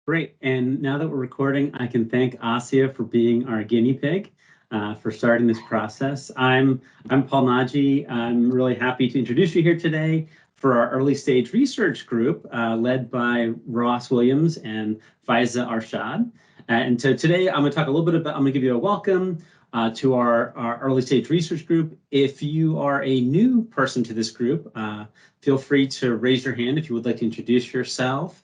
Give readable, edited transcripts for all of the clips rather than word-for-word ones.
Great. And now that we're recording, I can thank Asieh for being our guinea pig, for starting this process. I'm Paul Naji. I'm really happy to introduce you here today for our early stage research group, led by Ross Williams and Faiza Arshad. And so today I'm going to talk a little bit about, I'm going to give you a welcome to our early stage research group. If you are a new person to this group, feel free to raise your hand if you would like to introduce yourself.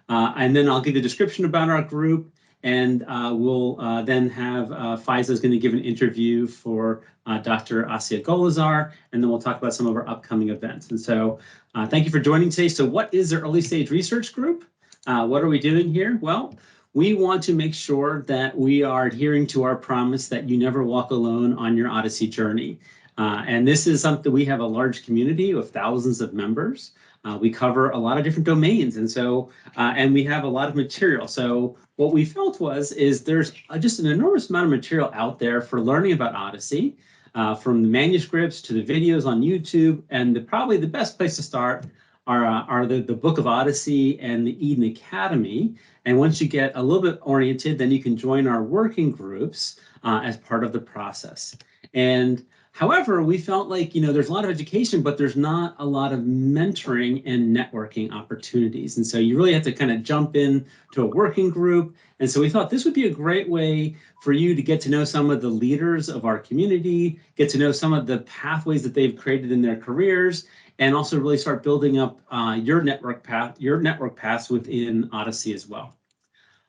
And then I'll give you a description about our group, and we'll then have Faiza is going to give an interview for Dr. Asieh Golozar, and then we'll talk about some of our upcoming events. And so thank you for joining today. So what is the Early Stage Research Group? What are we doing here? Well, we want to make sure that we are adhering to our promise that you never walk alone on your Odyssey journey. And this is something, we have a large community of thousands of members. We cover a lot of different domains, and so and we have a lot of material. So what we felt is there's just an enormous amount of material out there for learning about Odyssey, from the manuscripts to the videos on YouTube, and probably the best place to start are the Book of Odyssey and the Eden Academy. And once you get a little bit oriented, then you can join our working groups as part of the process. And however, we felt like, there's a lot of education, but there's not a lot of mentoring and networking opportunities. And so you really have to kind of jump in to a working group. And so we thought this would be a great way for you to get to know some of the leaders of our community, get to know some of the pathways that they've created in their careers, and also really start building up your network paths within Odyssey as well.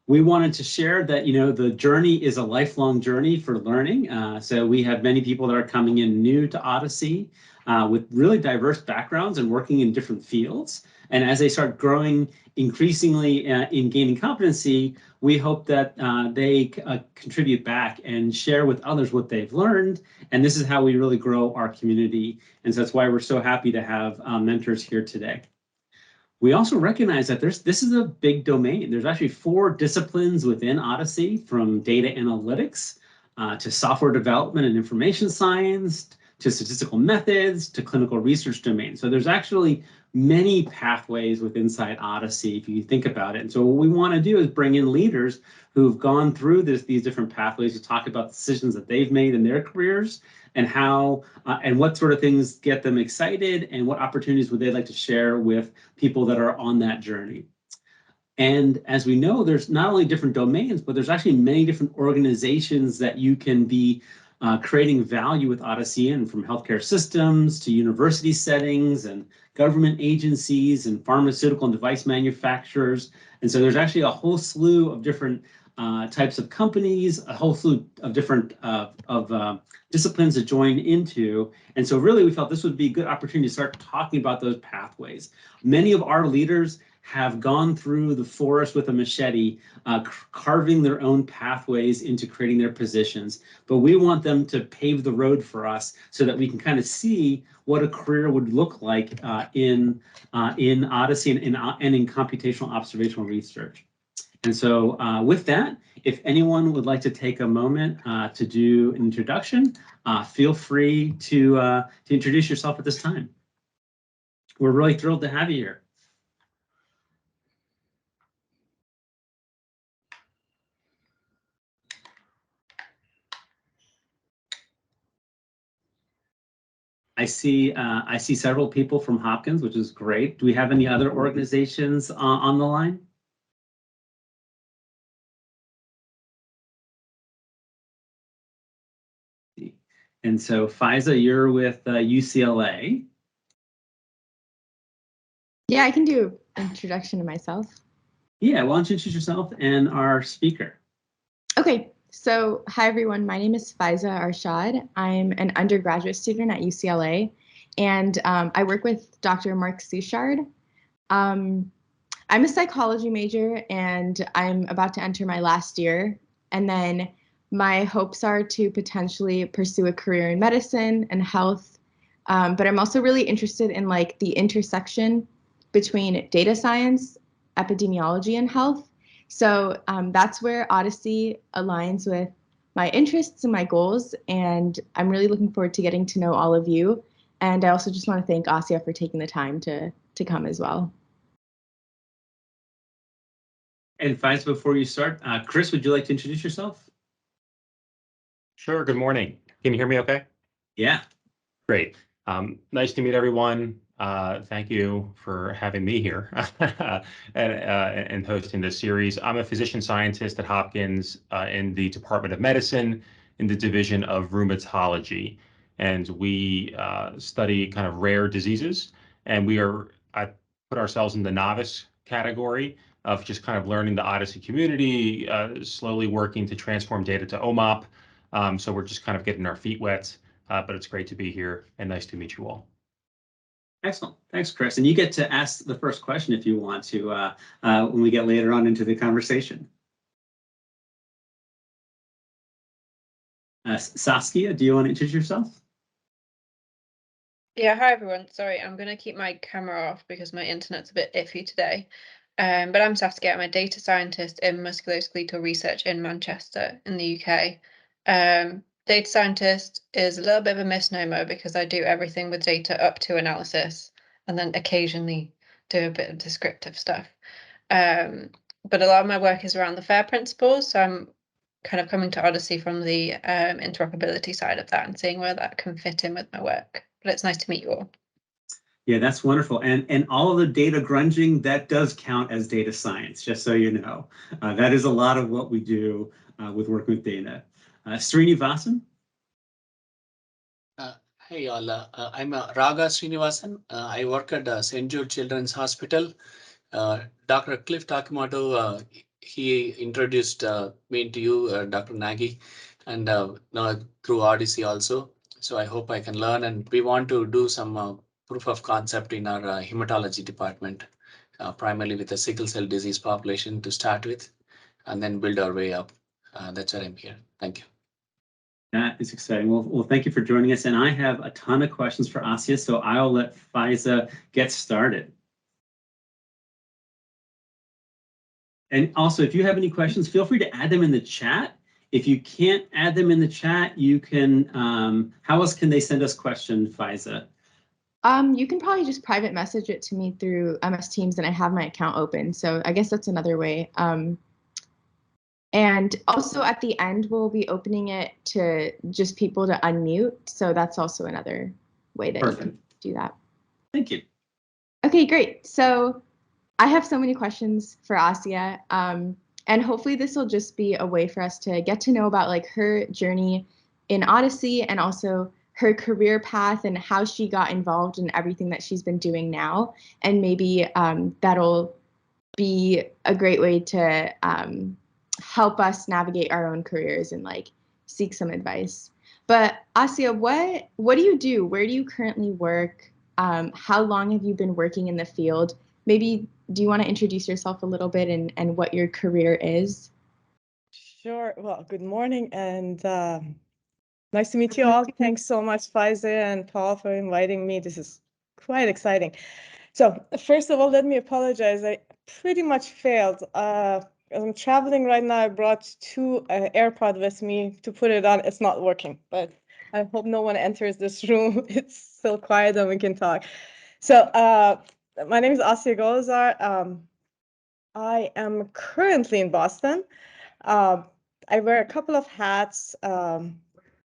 We wanted to share that, the journey is a lifelong journey for learning. So we have many people that are coming in new to Odyssey with really diverse backgrounds and working in different fields. And as they start growing increasingly in gaining competency, we hope that they contribute back and share with others what they've learned. And this is how we really grow our community. And so that's why we're so happy to have mentors here today. We also recognize that this is a big domain. There's actually 4 disciplines within Odyssey, from data analytics to software development and information science, to statistical methods, to clinical research domains. So there's actually many pathways inside Odyssey if you think about it. And so what we want to do is bring in leaders who've gone through these different pathways to talk about decisions that they've made in their careers, and how and what sort of things get them excited, and what opportunities would they like to share with people that are on that journey. And as we know, there's not only different domains, but there's actually many different organizations that you can be creating value with Odyssey in, from healthcare systems to university settings and government agencies and pharmaceutical and device manufacturers. And so there's actually a whole slew of different types of companies, a whole slew of different disciplines to join into. And so really we felt this would be a good opportunity to start talking about those pathways. Many of our leaders have gone through the forest with a machete, carving their own pathways into creating their positions. But we want them to pave the road for us so that we can kind of see what a career would look like in Odyssey and in computational observational research. And so with that, if anyone would like to take a moment to do an introduction, feel free to introduce yourself at this time. We're really thrilled to have you here. I see several people from Hopkins, which is great. Do we have any other organizations on the line? And so Faiza, you're with UCLA. Yeah, I can do an introduction to myself. Yeah, why don't you introduce yourself and our speaker? Okay, so hi everyone, my name is Faiza Arshad. I'm an undergraduate student at UCLA, and I work with Dr. Mark Suchard. I'm a psychology major, and I'm about to enter my last year. And then my hopes are to potentially pursue a career in medicine and health. But I'm also really interested in the intersection between data science, epidemiology, and health. So that's where Odyssey aligns with my interests and my goals. And I'm really looking forward to getting to know all of you. And I also just want to thank Asieh for taking the time to come as well. And Faiz, before you start, Chris, would you like to introduce yourself? Sure. Good morning. Can you hear me okay? Yeah. Great. Nice to meet everyone. Thank you for having me here and hosting this series. I'm a physician scientist at Hopkins in the Department of Medicine in the Division of Rheumatology. And we study kind of rare diseases. And I put ourselves in the novice category of just kind of learning the Odyssey community, slowly working to transform data to OMOP. So we're just kind of getting our feet wet. But it's great to be here and nice to meet you all. Excellent. Thanks, Chris. And you get to ask the first question if you want to when we get later on into the conversation. Saskia, do you want to introduce yourself? Yeah, hi everyone. Sorry, I'm going to keep my camera off because my internet's a bit iffy today. But I'm Saskia. I'm a data scientist in musculoskeletal research in Manchester in the UK. Data scientist is a little bit of a misnomer because I do everything with data up to analysis and then occasionally do a bit of descriptive stuff. But a lot of my work is around the FAIR principles. So I'm kind of coming to Odyssey from the interoperability side of that and seeing where that can fit in with my work. But it's nice to meet you all. Yeah, that's wonderful. And all of the data grunging, that does count as data science, just so you know. That is a lot of what we do with working with data. Srinivasan? Hey all, I'm Raga Srinivasan. I work at St. Jude Children's Hospital. Dr. Cliff Takimato, he introduced me to you, Dr. Nagy, and now through Odyssey also. So I hope I can learn, and we want to do some proof of concept in our hematology department, primarily with the sickle cell disease population to start with, and then build our way up. That's why I'm here. Thank you. That is exciting. Well, thank you for joining us. And I have a ton of questions for Asieh, so I'll let Faiza get started. And also, if you have any questions, feel free to add them in the chat. If you can't add them in the chat, you can, how else can they send us questions, Faiza? You can probably just private message it to me through MS Teams, and I have my account open. So I guess that's another way. And also at the end, we'll be opening it to just people to unmute. So that's also another way that Perfect. You can do that. Thank you. Okay, great. So I have so many questions for Asieh. And hopefully this will just be a way for us to get to know about like her journey in Odyssey and also her career path and how she got involved in everything that she's been doing now. And maybe that'll be a great way to help us navigate our own careers and like seek some advice. But Asieh, what do you do? Where do you currently work? How long have you been working in the field? Maybe do you want to introduce yourself a little bit and what your career is? Sure. Well, good morning and nice to meet you all. Thanks so much, Faiza and Paul, for inviting me. This is quite exciting. So first of all, let me apologize. I pretty much failed. As I'm traveling right now, I brought two AirPods with me to put it on. It's not working, but I hope no one enters this room. It's still quiet and we can talk. So my name is Asieh Golozar. I am currently in Boston. I wear a couple of hats.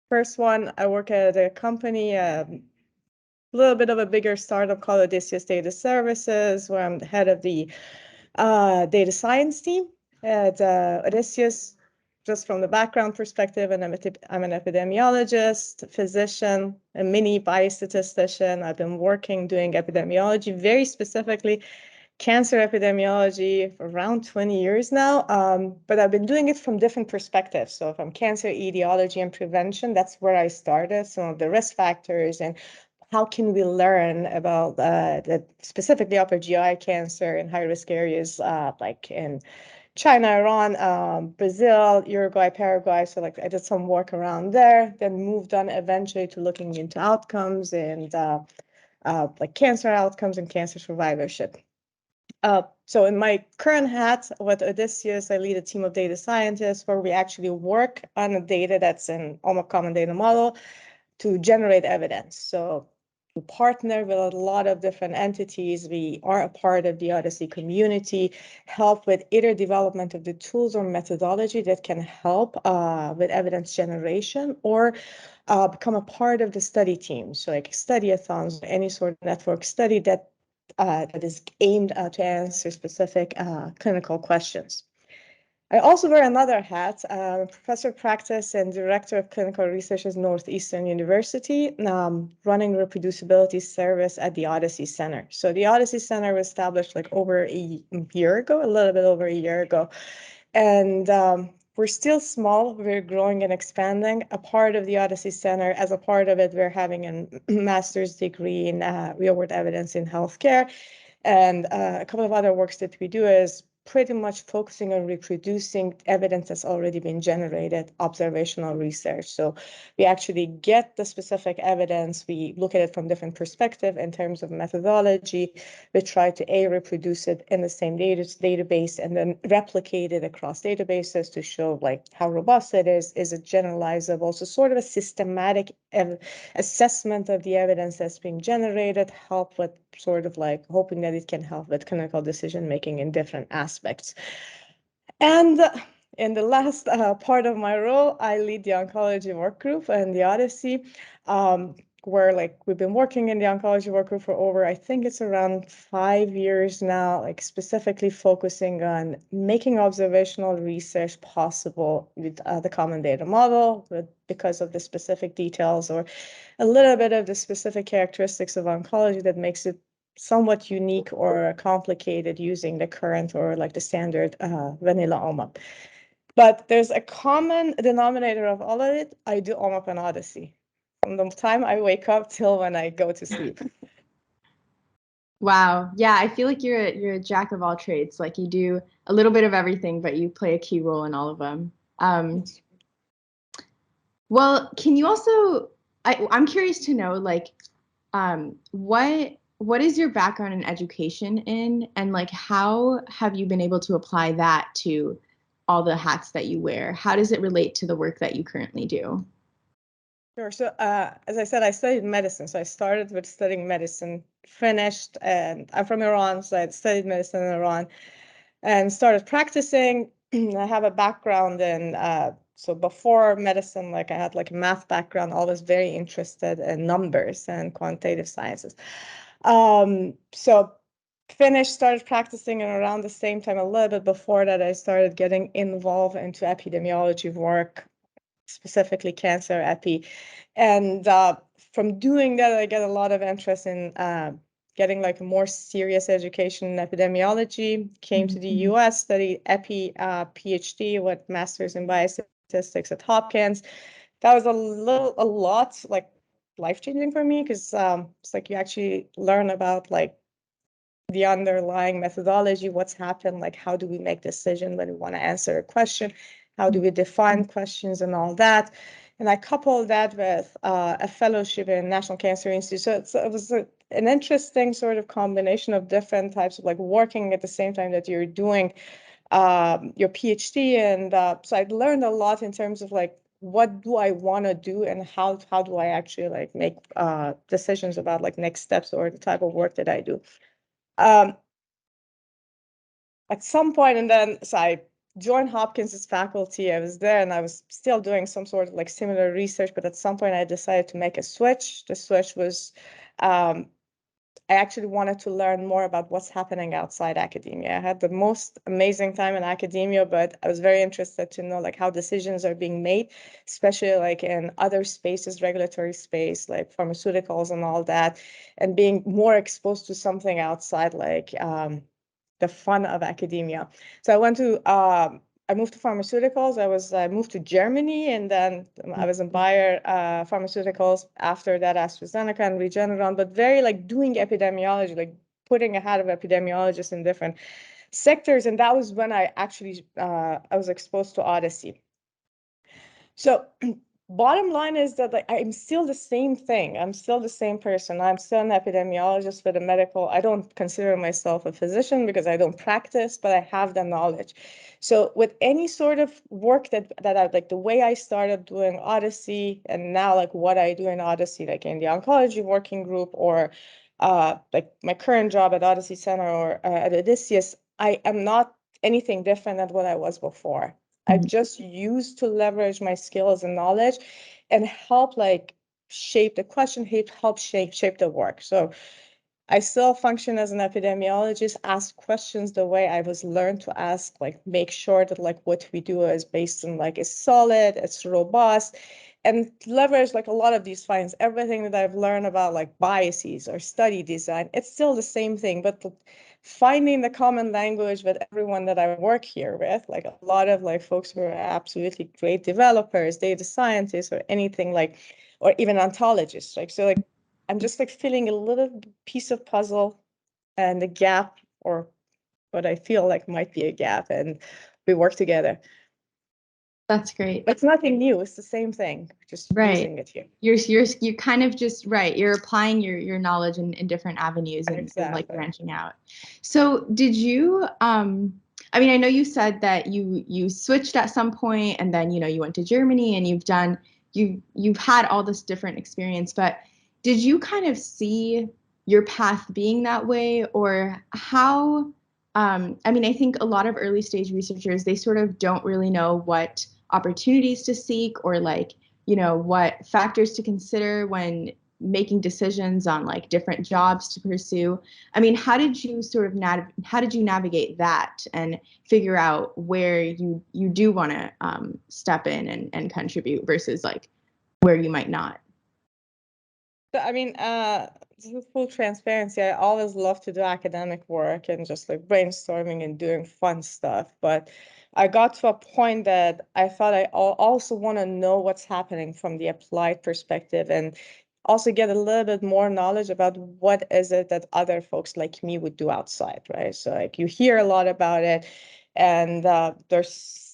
First one, I work at a company, a little bit of a bigger startup called Odysseus Data Services, where I'm the head of the data science team at Odysseus. Just from the background perspective, and I'm an epidemiologist, physician, a mini biostatistician. I've been doing epidemiology, very specifically cancer epidemiology for around 20 years now, but I've been doing it from different perspectives. So from cancer etiology and prevention, that's where I started, some of the risk factors and how can we learn about specifically upper GI cancer in high-risk areas like in China, Iran, Brazil, Uruguay, Paraguay. So like I did some work around there, then moved on eventually to looking into outcomes and like cancer outcomes and cancer survivorship. So in my current hat with Odysseus, I lead a team of data scientists where we actually work on the data that's in OMA Common Data Model to generate evidence. So We partner with a lot of different entities. We are a part of the Odyssey community, help with either development of the tools or methodology that can help with evidence generation, or become a part of the study team. So like study-a-thons, any sort of network study that is aimed to answer specific clinical questions. I also wear another hat, professor of practice and director of clinical research at Northeastern University, running reproducibility service at the Odyssey Center. So the Odyssey Center was established like over a year ago, a little bit over a year ago. And we're still small, we're growing and expanding. A part of the Odyssey Center, as a part of it, we're having a master's degree in real-world evidence in healthcare. And a couple of other works that we do is pretty much focusing on reproducing evidence that's already been generated, observational research. So we actually get the specific evidence, we look at it from different perspectives in terms of methodology. We try to reproduce it in the same database and then replicate it across databases to show like how robust it is it generalizable? So sort of a systematic assessment of the evidence that's being generated, help with sort of like hoping that it can help with clinical decision making in different aspects. And in the last part of my role, I lead the oncology work group and the Odyssey, where like we've been working in the oncology work group for over, I think it's around 5 years now, like specifically focusing on making observational research possible with the common data model, because of the specific details or a little bit of the specific characteristics of oncology that makes it somewhat unique or complicated using the current or like the standard vanilla OMAP. But there's a common denominator of all of it. I do OMAP and Odyssey from the time I wake up till when I go to sleep. Wow. Yeah, I feel like you're a jack of all trades. Like you do a little bit of everything, but you play a key role in all of them. Well, can you also, I'm curious to know, like, what is your background in education in, and like, how have you been able to apply that to all the hats that you wear? How does it relate to the work that you currently do? Sure. So as I said, I studied medicine. So I started with studying medicine, finished, and I'm from Iran, so I studied medicine in Iran and started practicing. I have a background in, so before medicine, like I had like a math background, always very interested in numbers and quantitative sciences. So finished, started practicing, and around the same time, a little bit before that, I started getting involved into epidemiology work, specifically cancer epi. And from doing that, I get a lot of interest in getting like a more serious education in epidemiology, came to the US, studied epi PhD with master's in biostatistics at Hopkins. That was a lot like life-changing for me, because it's like you actually learn about like the underlying methodology, what's happened, like how do we make decisions when we want to answer a question, how do we define questions and all that. And I coupled that with a fellowship in National Cancer Institute. So it was an interesting sort of combination of different types of like working at the same time that you're doing your PhD. And so I learned a lot in terms of like, what do I want to do and how do I actually like make decisions about like next steps or the type of work that I do. At some point, and then so I joined Hopkins' faculty. I was there and I was still doing some sort of like similar research, but at some point I decided to make a switch. The switch was I actually wanted to learn more about what's happening outside academia. I had the most amazing time in academia, but I was very interested to know like how decisions are being made, especially like in other spaces, regulatory space, like pharmaceuticals and all that, and being more exposed to something outside, like the fun of academia. So I went to I moved to pharmaceuticals. I moved to Germany, and then I was in Bayer Pharmaceuticals. After that, AstraZeneca and Regeneron, but very like doing epidemiology, like putting a hat of epidemiologists in different sectors. And that was when I actually I was exposed to Odyssey. So bottom line is that like, I'm still the same thing. I'm still the same person. I'm still an epidemiologist with a medical. I don't consider myself a physician because I don't practice, but I have the knowledge. So with any sort of work that I like, the way I started doing Odyssey and now like what I do in Odyssey, like in the oncology working group or like my current job at OHDSI Center or at Odysseus, I am not anything different than what I was before. I've just used to leverage my skills and knowledge and help like shape the question, help shape the work. So I still function as an epidemiologist, ask questions the way I was learned to ask, like make sure that like what we do is based on like is solid, it's robust, and leverage like a lot of these findings. Everything that I've learned about like biases or study design, it's still the same thing, but finding the common language with everyone that I work here with, like a lot of like folks who are absolutely great developers, data scientists, or anything like, or even ontologists, like so like I'm just like filling a little piece of puzzle and a gap or what I feel like might be a gap, and we work together. That's great. But it's nothing new. It's the same thing, just using it here. You're kind of just right. You're applying your knowledge in different avenues and like branching out. So did you I mean, I know you said that you switched at some point and then you went to Germany and you've had all this different experience, but did you kind of see your path being that way, or how I mean, I think a lot of early stage researchers, they sort of don't really know what opportunities to seek or like what factors to consider when making decisions on like different jobs to pursue. I mean, how did you sort of how did you navigate that and figure out where you do want to step in and contribute versus like where you might not? So, I mean, full transparency, I always love to do academic work and just like brainstorming and doing fun stuff. But I got to a point that I thought I also want to know what's happening from the applied perspective and also get a little bit more knowledge about what is it that other folks like me would do outside, right? So like you hear a lot about it, and there's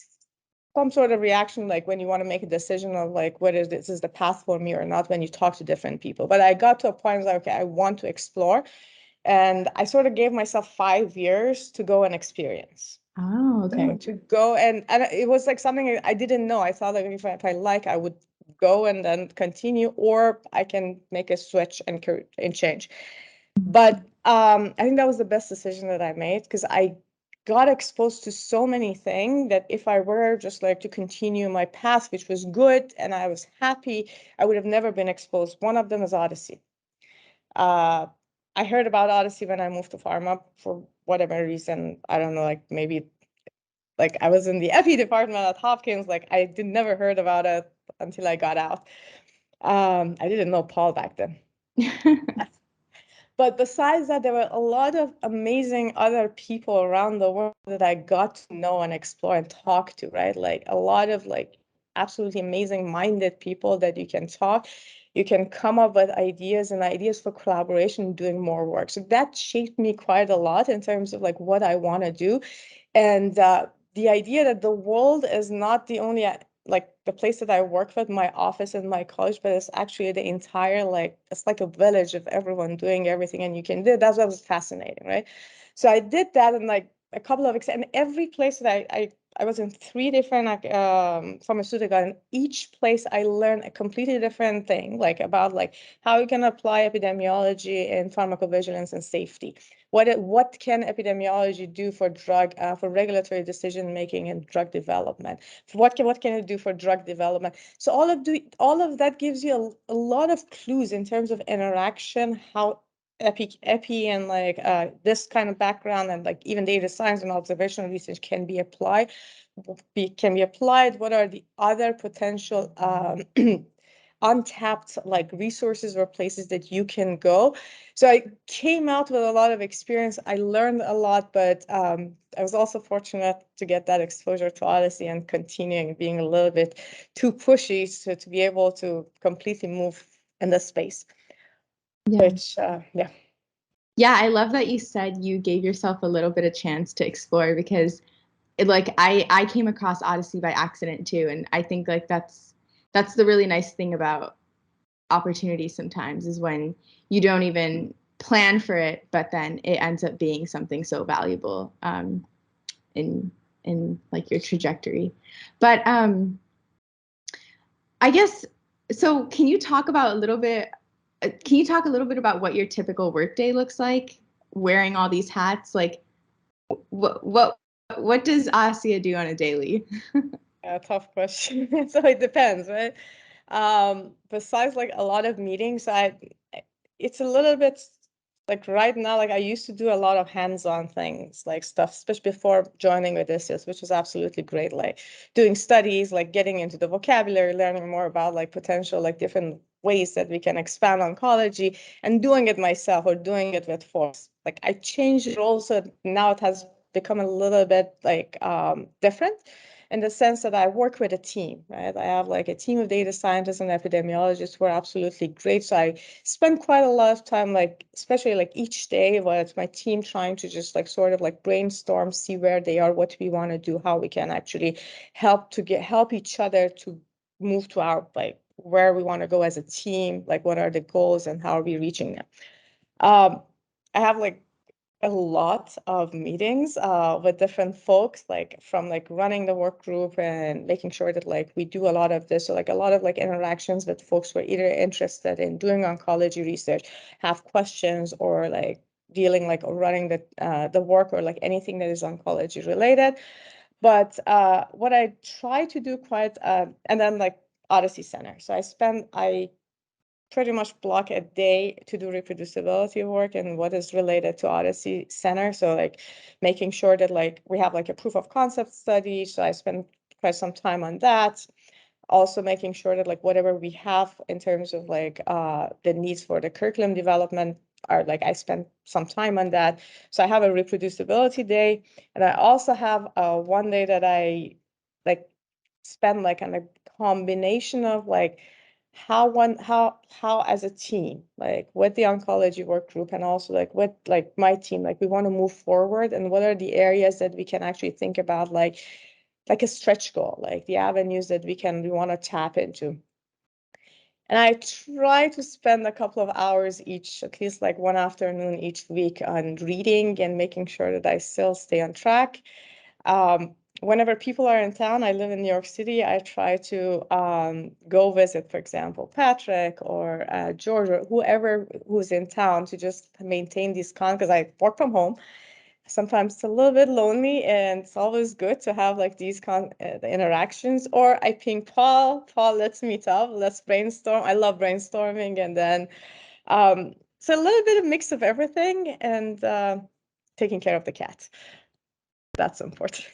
some sort of reaction, like when you want to make a decision of like, whether this is the path for me or not, when you talk to different people. But I got to a point like, okay, I want to explore. And I sort of gave myself 5 years to go and experience. Oh, okay. To go and it was like something I didn't know. I thought like if I like, I would go and then continue, or I can make a switch and change. But I think that was the best decision that I made, because I got exposed to so many things that if I were just like to continue my path, which was good and I was happy, I would have never been exposed. One of them is Odyssey. I heard about Odyssey when I moved to pharma for whatever reason. I don't know, like maybe like I was in the epi department at Hopkins, like I never heard about it until I got out. I didn't know Paul back then. But besides that, there were a lot of amazing other people around the world that I got to know and explore and talk to, right? Like a lot of like absolutely amazing minded people that you can talk. You can come up with ideas and ideas for collaboration, doing more work. So that shaped me quite a lot in terms of like what I want to do. And the idea that the world is not the only like the place that I work with, my office and my college, but it's actually the entire, like, it's like a village of everyone doing everything, and you can do, that's what was fascinating, right? So I did that, and like a couple of, and every place that I was in 3 different pharmaceutical, and each place I learned a completely different thing, like about like how you can apply epidemiology in pharmacovigilance and safety. What can epidemiology do for drug for regulatory decision making and drug development? What can it do for drug development? So all of that gives you a lot of clues in terms of interaction, how epi and like this kind of background and like even data science and observational research can be applied. What are the other potential untapped like resources or places that you can go? So I came out with a lot of experience. I learned a lot, but I was also fortunate to get that exposure to Odyssey and continuing being a little bit too pushy to be able to completely move in the space. Yeah. Which, Yeah, I love that you said you gave yourself a little bit of chance to explore, because like I came across Odyssey by accident too, and I think like that's that's the really nice thing about opportunities sometimes, is when you don't even plan for it, but then it ends up being something so valuable in like your trajectory. But I guess, so can you talk about a little bit about what your typical workday looks like, wearing all these hats? Like, what does Asieh do on a daily? Tough question. So it depends, right? Besides like a lot of meetings, it's a little bit like right now, like I used to do a lot of hands-on things, like stuff, especially before joining Odysseus, which was absolutely great, like doing studies, like getting into the vocabulary, learning more about like potential, like different ways that we can expand oncology, and doing it myself or doing it with folks. Like I changed roles, so now it has become a little bit like different, in the sense that I work with a team, right? I have like a team of data scientists and epidemiologists who are absolutely great. So I spend quite a lot of time, like, especially like each day, where it's my team trying to just like sort of like brainstorm, see where they are, what we want to do, how we can actually help each other to move to our, like, where we want to go as a team, like what are the goals and how are we reaching them. I have like a lot of meetings with different folks, like from like running the work group and making sure that like we do a lot of this. So like a lot of like interactions with folks who are either interested in doing oncology research, have questions, or like dealing like or running the work, or like anything that is oncology related. But what I try to do quite, and then like Odyssey Center. So I pretty much block a day to do reproducibility work and what is related to Odyssey Center. So like making sure that like we have like a proof of concept study. So I spend quite some time on that. Also making sure that like whatever we have in terms of like the needs for the curriculum development are like, I spend some time on that. So I have a reproducibility day, and I also have one day that I like spend like on a combination of like how as a team, like with the oncology work group, and also like with like my team, like we want to move forward, and what are the areas that we can actually think about, like a stretch goal, like the avenues that we want to tap into. And I try to spend a couple of hours each, at least like one afternoon each week, on reading and making sure that I still stay on track. Whenever people are in town, I live in New York City, I try to go visit, for example, Patrick or George or whoever who's in town, to just maintain these because I work from home. Sometimes it's a little bit lonely, and it's always good to have like these interactions. Or I ping Paul, let's meet up, let's brainstorm. I love brainstorming. And then so a little bit of mix of everything, and taking care of the cat. That's important.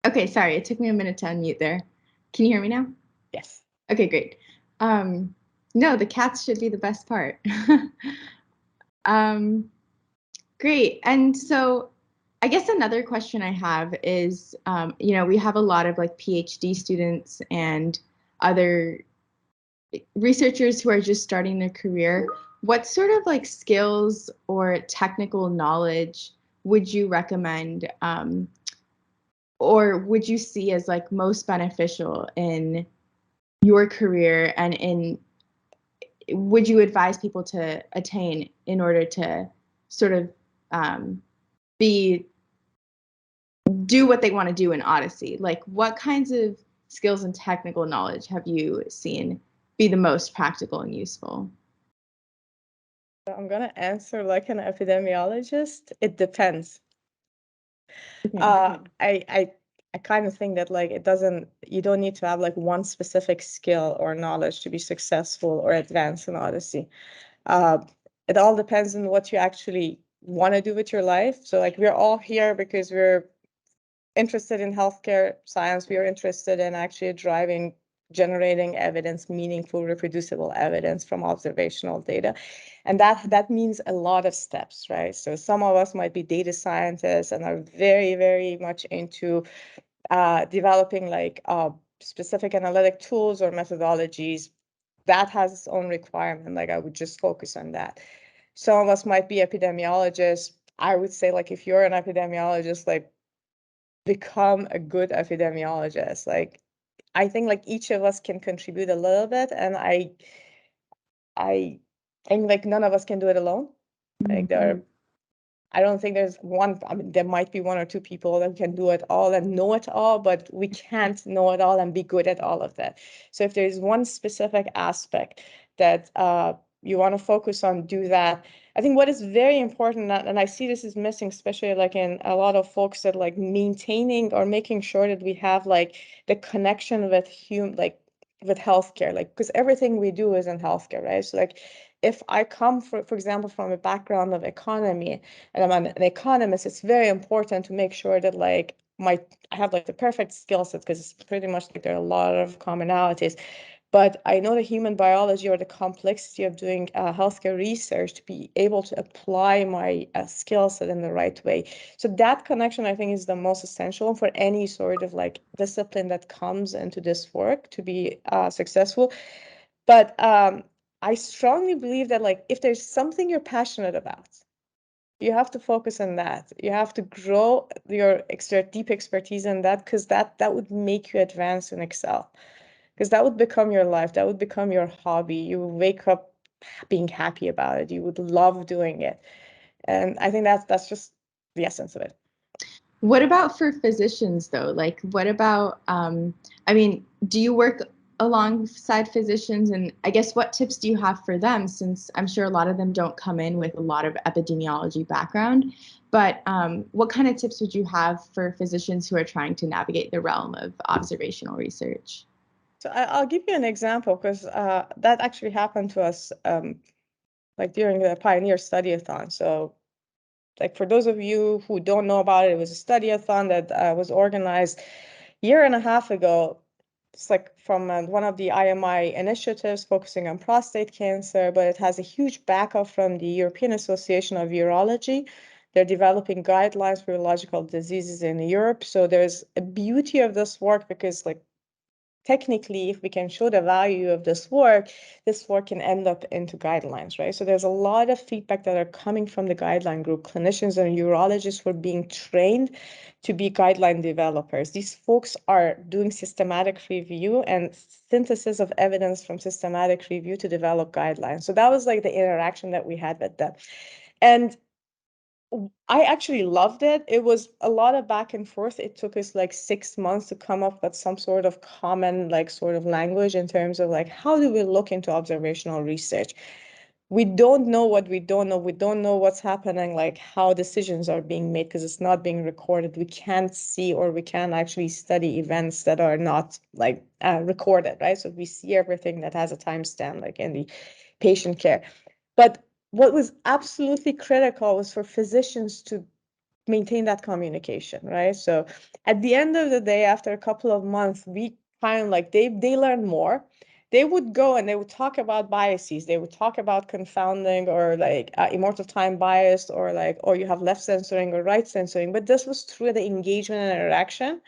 Okay, sorry, it took me a minute to unmute there. Can you hear me now? Yes. Okay, great. No, the cats should be the best part. Great. And so I guess another question I have is, we have a lot of like PhD students and other researchers who are just starting their career. What sort of like skills or technical knowledge would you recommend, or would you see as like most beneficial in your career, and would you advise people to attain in order to sort of do what they want to do in Odyssey? Like, what kinds of skills and technical knowledge have you seen be the most practical and useful? I'm gonna answer like an epidemiologist. It depends. I kind of think that like you don't need to have like one specific skill or knowledge to be successful or advance in Odyssey. It all depends on what you actually want to do with your life. So like we're all here because we're interested in healthcare science. We are interested in actually generating evidence, meaningful, reproducible evidence from observational data. And that means a lot of steps, right? So some of us might be data scientists and are very, very much into developing like specific analytic tools or methodologies. That has its own requirement. Like I would just focus on that. Some of us might be epidemiologists. I would say like if you're an epidemiologist, like become a good epidemiologist. Like, I think like each of us can contribute a little bit, and I think like none of us can do it alone. Like I don't think there's one, I mean, there might be one or two people that can do it all and know it all, but we can't know it all and be good at all of that. So if there's one specific aspect that you want to focus on, do that. I think what is very important, and I see this is missing, especially like in a lot of folks, that like maintaining or making sure that we have like the connection with with healthcare, like, because everything we do is in healthcare, right? So like if I come, for example, from a background of economy, and I'm an economist, it's very important to make sure that like I have like the perfect skill set, because it's pretty much like there are a lot of commonalities. But I know the human biology or the complexity of doing healthcare research to be able to apply my skill set in the right way. So that connection, I think, is the most essential for any sort of like discipline that comes into this work to be successful. But I strongly believe that like if there's something you're passionate about, you have to focus on that. You have to grow your deep expertise in that, because that would make you advance and excel. Because that would become your life. That would become your hobby. You would wake up being happy about it. You would love doing it. And I think that's just the essence of it. What about for physicians though? Like, what about, I mean, do you work alongside physicians? And I guess what tips do you have for them, since I'm sure a lot of them don't come in with a lot of epidemiology background, but what kind of tips would you have for physicians who are trying to navigate the realm of observational research? So I'll give you an example, because that actually happened to us like during the Pioneer Study-a-thon. So like for those of you who don't know about it, it was a study-a-thon that was organized a year and a half ago. It's like from one of the IMI initiatives focusing on prostate cancer, but it has a huge backup from the European Association of Urology. They're developing guidelines for urological diseases in Europe. So there's a beauty of this work, because like technically, if we can show the value of this work can end up into guidelines, right? So there's a lot of feedback that are coming from the guideline group. Clinicians and urologists were being trained to be guideline developers. These folks are doing systematic review and synthesis of evidence from systematic review to develop guidelines. So that was like the interaction that we had with them. And I actually loved it. It was a lot of back and forth. It took us like 6 months to come up with some sort of common like sort of language in terms of like, how do we look into observational research? We don't know what we don't know. We don't know what's happening, like how decisions are being made, because it's not being recorded. We can't see, or we can't actually study events that are not like recorded, right? So we see everything that has a timestamp, like in the patient care. But what was absolutely critical was for physicians to maintain that communication, right? So at the end of the day, after a couple of months, we kind of like they learned more. They would go and they would talk about biases. They would talk about confounding, or like immortal time bias, or like, oh, you have left censoring or right censoring. But this was through the engagement and interaction.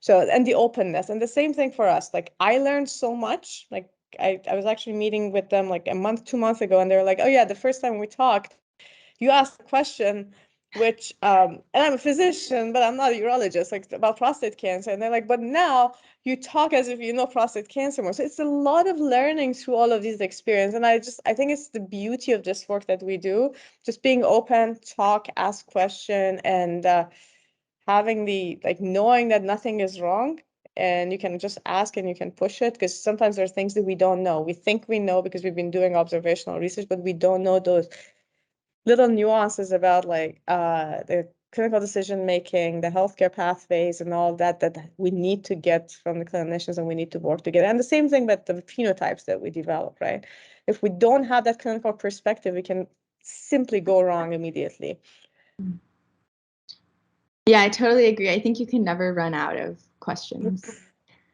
So, and the openness, and the same thing for us. Like I learned so much. Like I was actually meeting with them like a month, 2 months ago, and they were like, oh yeah, the first time we talked, you asked a question, which, and I'm a physician, but I'm not a urologist, like about prostate cancer. And they're like, but now you talk as if you know prostate cancer more. So it's a lot of learning through all of these experiences. And I think it's the beauty of this work that we do, just being open, talk, ask question, and having the, like, knowing that nothing is wrong. And you can just ask and you can push it, because sometimes there are things that we don't know. We think we know because we've been doing observational research, but we don't know those little nuances about like the clinical decision making, the healthcare pathways, and all that we need to get from the clinicians, and we need to work together. And the same thing with the phenotypes that we develop, right? If we don't have that clinical perspective, we can simply go wrong immediately. Yeah, I totally agree. I think you can never run out of questions.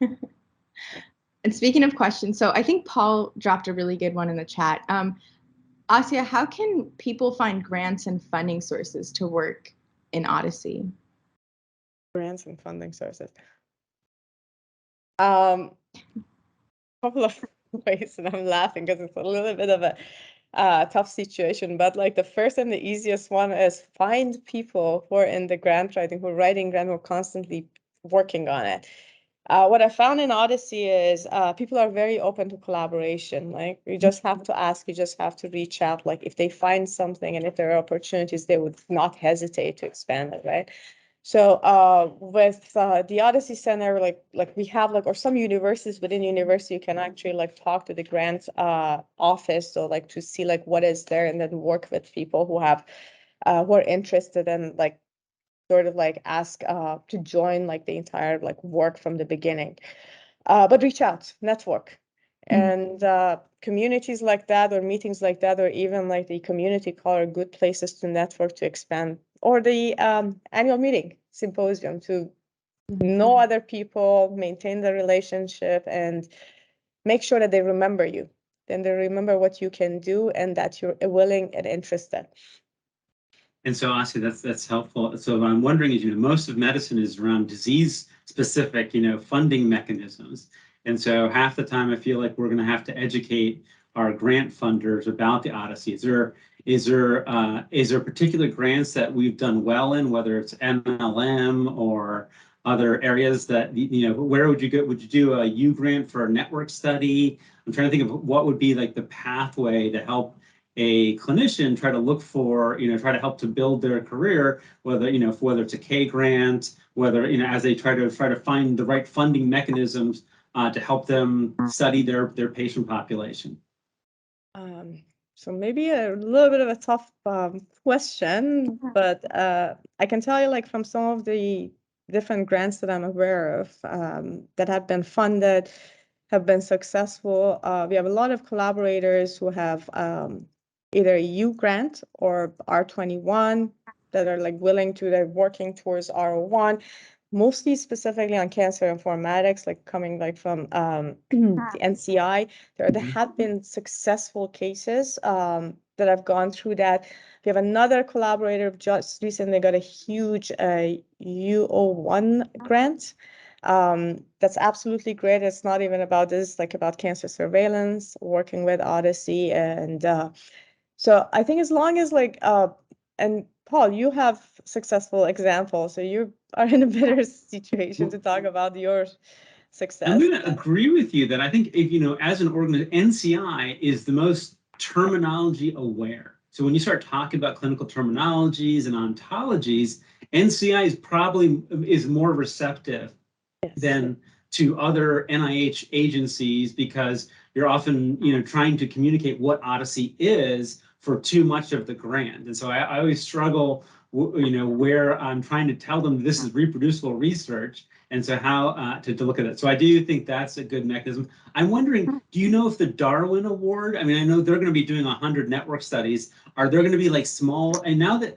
And speaking of questions, so I think Paul dropped a really good one in the chat. Asieh, how can people find grants and funding sources to work in Odyssey? Grants and funding sources. Couple of ways, and I'm laughing because it's a little bit of a tough situation. But like the first and the easiest one is find people who are in the grant writing, who are writing grant, who are constantly working on it. What I found in Odyssey is people are very open to collaboration. Like you just have to ask, you just have to reach out. Like if they find something and if there are opportunities, they would not hesitate to expand it, right? So with the Odyssey Center, like we have like, or some universities within university, you can actually like talk to the grant office, so like to see like what is there, and then work with people who have who are interested and like sort of like ask to join like the entire like work from the beginning. But reach out, network. And communities like that, or meetings like that, or even like the community call are good places to network, to expand, or the annual meeting, symposium, to know other people, maintain the relationship, and make sure that they remember you. Then they remember what you can do and that you're willing and interested. And so, Asieh, that's helpful. So what I'm wondering is, most of medicine is around disease-specific, funding mechanisms. And so half the time I feel like we're going to have to educate our grant funders about the Odyssey. Is there particular grants that we've done well in, whether it's MLM or other areas that, where would you go? Would you do a U grant for a network study? I'm trying to think of what would be like the pathway to help a clinician try to look for, try to help to build their career, whether, whether it's a K grant, whether, as they try to find the right funding mechanisms to help them study their patient population. So maybe a little bit of a tough question, but I can tell you, like, from some of the different grants that I'm aware of that have been funded, have been successful. We have a lot of collaborators who have either a U grant or R21 that are like willing to, they're working towards R01, mostly specifically on cancer informatics, like coming like from the NCI. There have been successful cases that have gone through that. We have another collaborator who just recently got a huge U01 grant. That's absolutely great. It's not even about this, like about cancer surveillance, working with Odyssey. And so I think as long as like, and Paul, you have successful examples, so you are in a better situation to talk about your success. I'm going to agree with you that I think if, as an organization, NCI is the most terminology aware. So when you start talking about clinical terminologies and ontologies, NCI is more receptive than to other NIH agencies, because you're often, trying to communicate what Odyssey is for too much of the grant. And so I always struggle, where I'm trying to tell them this is reproducible research, and so how to look at it. So I do think that's a good mechanism. I'm wondering, do you know if the Darwin Award, I know they're going to be doing 100 network studies. Are there going to be like small, and now that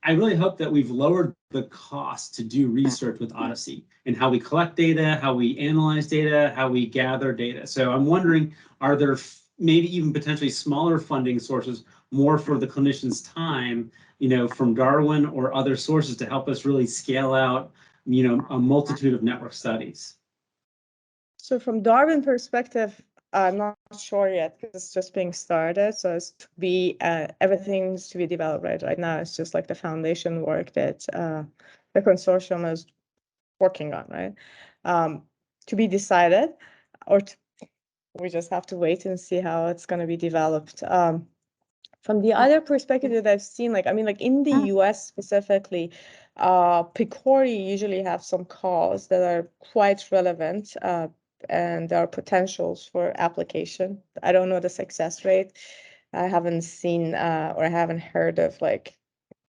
I really hope that we've lowered the cost to do research with Odyssey, and how we collect data, how we analyze data, how we gather data. So I'm wondering, are there maybe even potentially smaller funding sources, more for the clinician's time, from Darwin or other sources, to help us really scale out, a multitude of network studies? So from Darwin perspective, I'm not sure yet, because it's just being started. So it's to be everything's to be developed right now. It's just like the foundation work that the consortium is working on, right? To be decided, or we just have to wait and see how it's going to be developed. From the other perspective that I've seen, like in the US specifically, PCORI usually have some calls that are quite relevant, and there are potentials for application. I don't know the success rate. I haven't seen or I haven't heard of like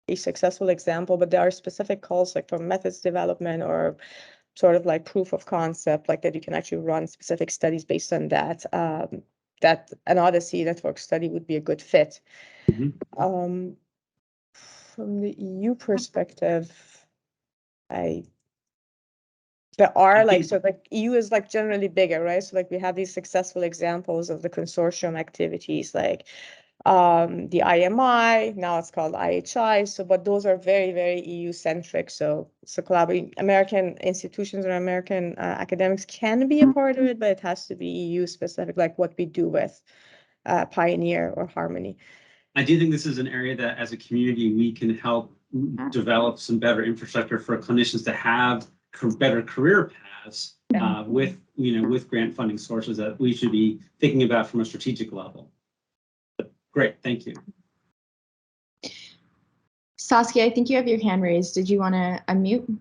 a successful example, but there are specific calls like for methods development, or sort of like proof of concept, like that you can actually run specific studies based on that. That an Odyssey network study would be a good fit. Mm-hmm. From the EU perspective, there are like, so like EU is like generally bigger, right? So like we have these successful examples of the consortium activities, like the IMI, now it's called IHI. So, but those are very, very EU centric. So collaborating, American institutions or American academics can be a part of it, but it has to be EU specific, like what we do with Pioneer or Harmony. I do think this is an area that as a community, we can help develop some better infrastructure for clinicians to have better career paths with grant funding sources that we should be thinking about from a strategic level. Great, thank you. Saskia, I think you have your hand raised. Did you want to unmute?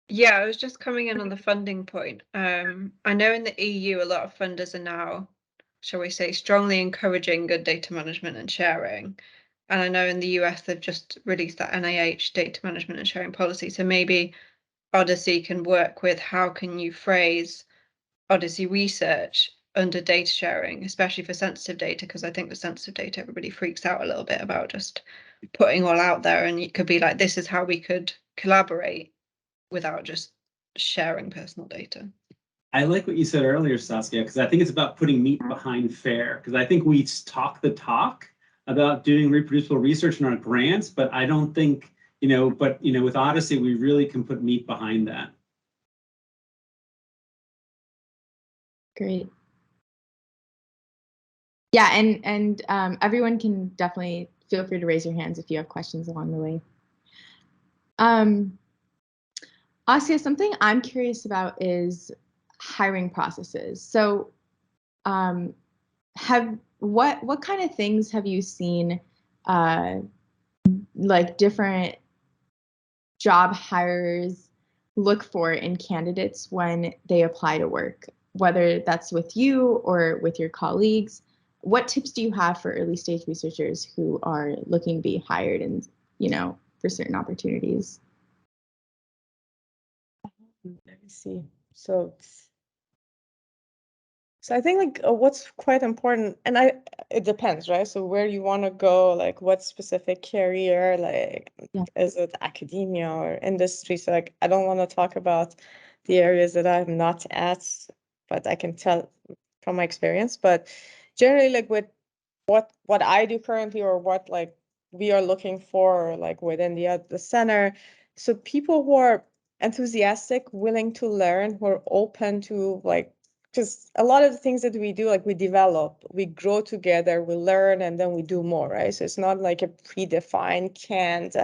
Yeah, I was just coming in on the funding point. I know in the EU, a lot of funders are now, shall we say, strongly encouraging good data management and sharing. And I know in the US, they've just released that NIH data management and sharing policy. So maybe Odyssey can work with how can you phrase Odyssey research under data sharing, especially for sensitive data, because I think the sensitive data, everybody freaks out a little bit about just putting all out there. And it could be like, this is how we could collaborate without just sharing personal data. I like what you said earlier, Saskia, because I think it's about putting meat behind fair. Because I think we talk the talk about doing reproducible research in our grants, but I don't think, with Odyssey, we really can put meat behind that. Great. Yeah, and everyone can definitely feel free to raise your hands if you have questions along the way. Asieh, something I'm curious about is hiring processes. So what kind of things have you seen like different job hires look for in candidates when they apply to work, whether that's with you or with your colleagues? What tips do you have for early stage researchers who are looking to be hired and, for certain opportunities? Let me see. So I think what's quite important, and it depends, right? So where you want to go, like what specific career, is it academia or industry? So I don't want to talk about the areas that I'm not at, but I can tell from my experience. But generally, with what I do currently, or what we are looking for, within the center, so people who are enthusiastic, willing to learn, who are open to because a lot of the things that we do, we develop, we grow together, we learn, and then we do more, right? So it's not like a predefined, canned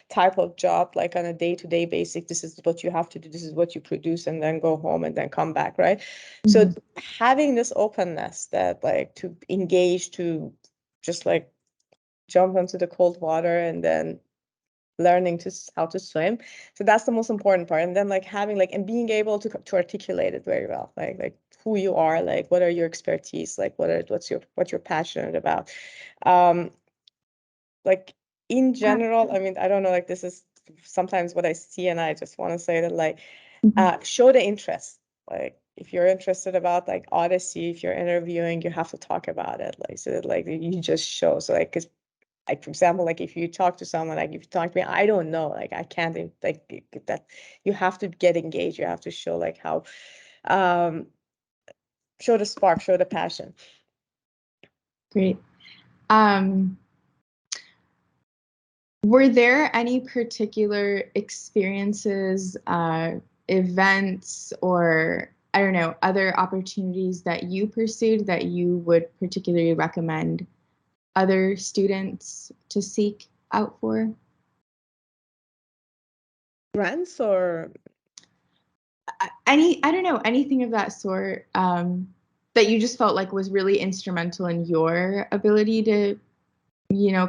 type of job, on a day-to-day basis. This is what you have to do, this is what you produce, and then go home and then come back, right? Mm-hmm. So having this openness that to engage, to just jump into the cold water and then learning how to swim. So that's the most important part. And then having and being able to articulate it very well, like who you are, what are your expertise, what you're passionate about. In general, I mean, I don't know, this is sometimes what I see, and I just want to say that show the interest. If you're interested about Odyssey, if you're interviewing, you have to talk about it. So that you just show. So because for example, if you talk to someone, if you talk to me, I don't know, I can't that. You have to get engaged. You have to show how, show the spark, show the passion. Great. Were there any particular experiences, events, or I don't know, other opportunities that you pursued that you would particularly recommend other students to seek out for? Grants or I don't know, anything of that sort, that you just felt was really instrumental in your ability to,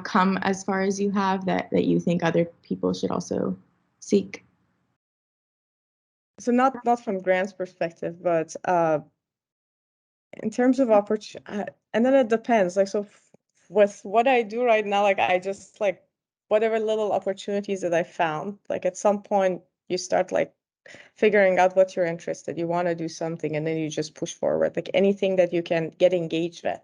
come as far as you have, that you think other people should also seek? So not from grants perspective, but in terms of opportunity, and then it depends. So with what I do right now, I just whatever little opportunities that I found, at some point you start figuring out what you're interested. You want to do something, and then you just push forward. Anything that you can get engaged with,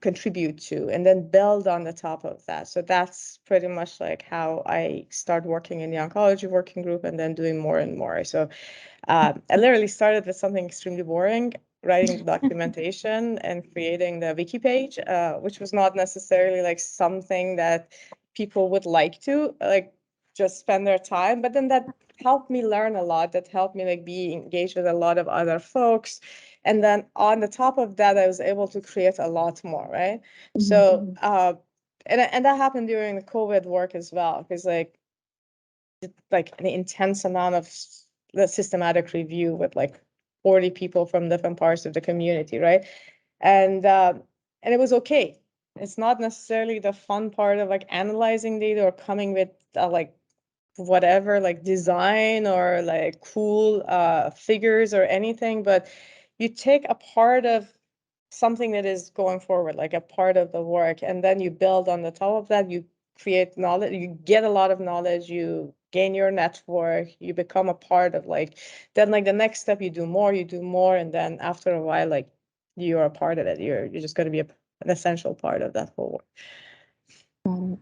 contribute to, and then build on the top of that. So that's pretty much how I start working in the oncology working group, and then doing more and more. So I literally started with something extremely boring, writing the documentation and creating the wiki page, which was not necessarily something that people would like to just spend their time. But then that helped me learn a lot. That helped me be engaged with a lot of other folks, And then on the top of that, I was able to create a lot more, right? So, and that happened during the COVID work as well, because like an intense amount of the systematic review with like 40 people from different parts of the community, right? And it was okay. It's not necessarily the fun part of like analyzing data or coming with like whatever like design or like cool figures or anything, but you take a part of something that is going forward, like a part of the work, and then you build on the top of that. You create knowledge, you get a lot of knowledge, you gain your network, you become a part of like, then like the next step, you do more, and then after a while, like you're a part of it. You're just going to be an essential part of that whole work.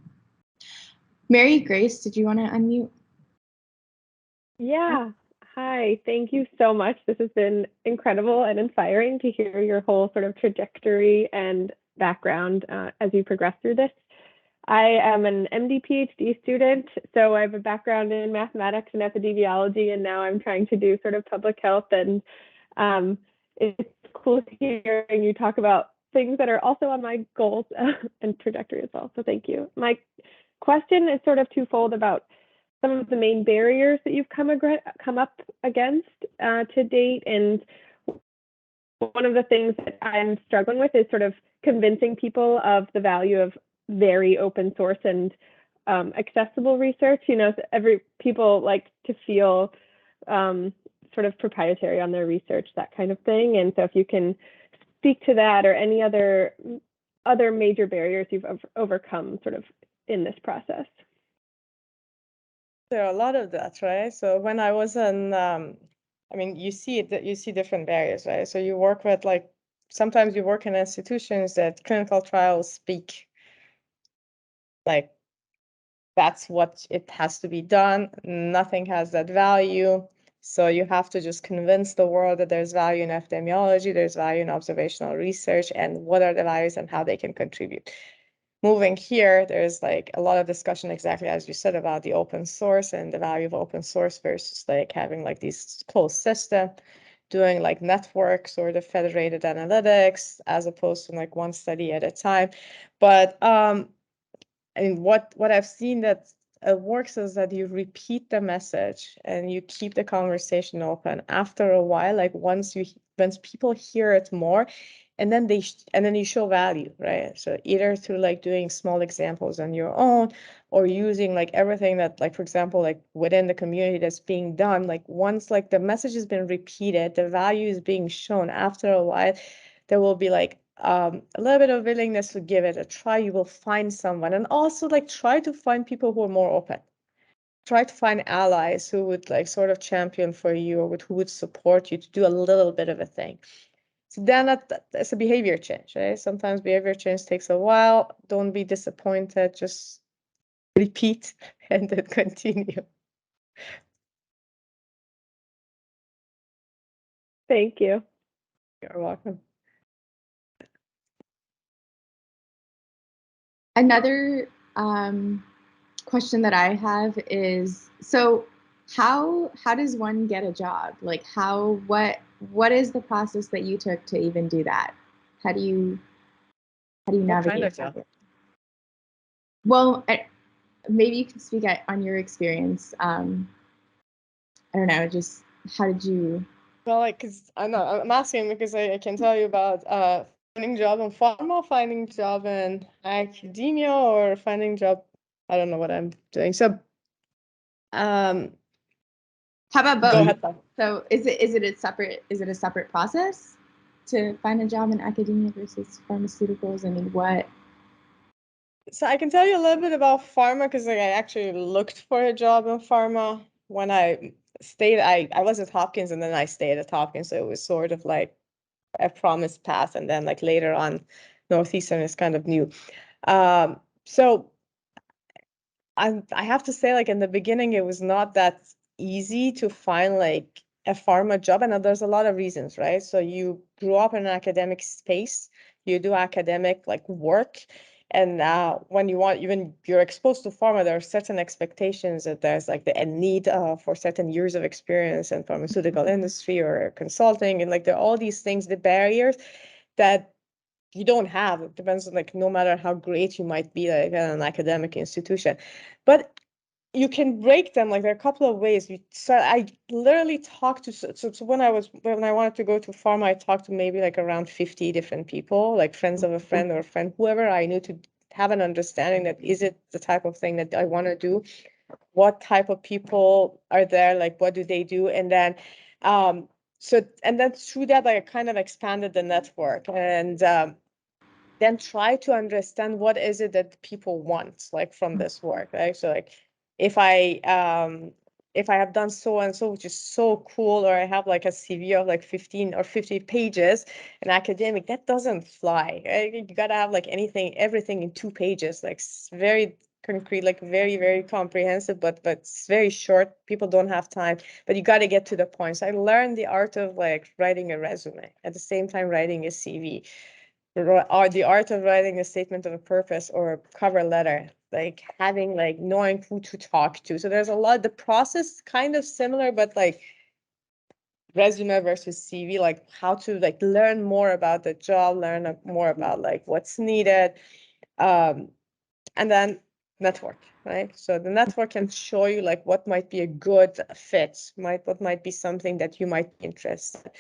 Mary Grace, did you want to unmute? Yeah. Hi, thank you so much. This has been incredible and inspiring to hear your whole sort of trajectory and background as you progress through this. I am an MD PhD student, so I have a background in mathematics and epidemiology, and now I'm trying to do sort of public health. And it's cool hearing you talk about things that are also on my goals and trajectory as well. So thank you. My question is sort of twofold about some of the main barriers that you've come up against to date. And one of the things that I'm struggling with is sort of convincing people of the value of very open source and accessible research. You know, people like to feel sort of proprietary on their research, that kind of thing. And so if you can speak to that or any other major barriers you've overcome sort of in this process. There are a lot of that, right? So when I was in, I mean, you see different barriers, right? So you work with like, sometimes you work in institutions that clinical trials speak like, that's what it has to be done. Nothing has that value. So you have to just convince the world that there's value in epidemiology, there's value in observational research, and what are the values and how they can contribute. Moving here, there's like a lot of discussion, exactly as you said, about the open source and the value of open source versus like having like these closed system, doing like networks or the federated analytics, as opposed to like one study at a time. But and what I've seen that works is that you repeat the message and you keep the conversation open. After a while, like once people hear it more, and then then you show value, right? So either through like doing small examples on your own, or using like everything that, like for example, like within the community that's being done, like once like the message has been repeated, the value is being shown, after a while there will be like a little bit of willingness to give it a try. You will find someone, and also like try to find people who are more open. Try to find allies who would like sort of champion for you, or who would support you to do a little bit of a thing. So then that's a behavior change, right? Sometimes behavior change takes a while. Don't be disappointed. Just repeat and then continue. Thank you. You're welcome. Another question that I have is, so how does one get a job? Like what is the process that you took to even do that? How do you navigate? What kind of job? Well, maybe you can speak on your experience. I don't know, just how did you? Well, like, cause I know I'm asking because I can tell you about finding job in pharma, finding job in academia, or finding job. I don't know what I'm doing. So, how about both? Go ahead. So is it a separate process to find a job in academia versus pharmaceuticals? I mean, what? So I can tell you a little bit about pharma, because like, I actually looked for a job in pharma when I stayed. I was at Hopkins, and then I stayed at Hopkins, so it was sort of like a promised path, and then like later on, Northeastern is kind of new. So I have to say, like in the beginning, it was not that easy to find like a pharma job, and there's a lot of reasons, right? So you grew up in an academic space, you do academic like work, And when you're exposed to pharma, there are certain expectations that there's like a need for certain years of experience in pharmaceutical industry or consulting, and like there are all these things, the barriers that you don't have. It depends on like no matter how great you might be like at an academic institution, but you can break them. Like there are a couple of ways. So I literally talked to, so when I wanted to go to pharma, I talked to maybe like around 50 different people, like friends of a friend or a friend, whoever I knew, to have an understanding that is it the type of thing that I want to do? What type of people are there? Like, what do they do? And then, and then through that, like, I kind of expanded the network, and then try to understand what is it that people want, like, from this work, right? So like, if I have done so and so, which is so cool, or I have like a CV of like 15 or 50 pages in academic, that doesn't fly. Right? You gotta have like everything in 2 pages, like very concrete, like very, very comprehensive, but it's very short. People don't have time, but you got to get to the point. So I learned the art of like writing a resume, at the same time writing a CV, or the art of writing a statement of a purpose or a cover letter, like having like knowing who to talk to. So there's a lot, the process kind of similar, but like resume versus CV, like how to like learn more about the job, learn more about like what's needed, and then network, right? So the network can show you like what might be a good fit, what might be something that you might be interested.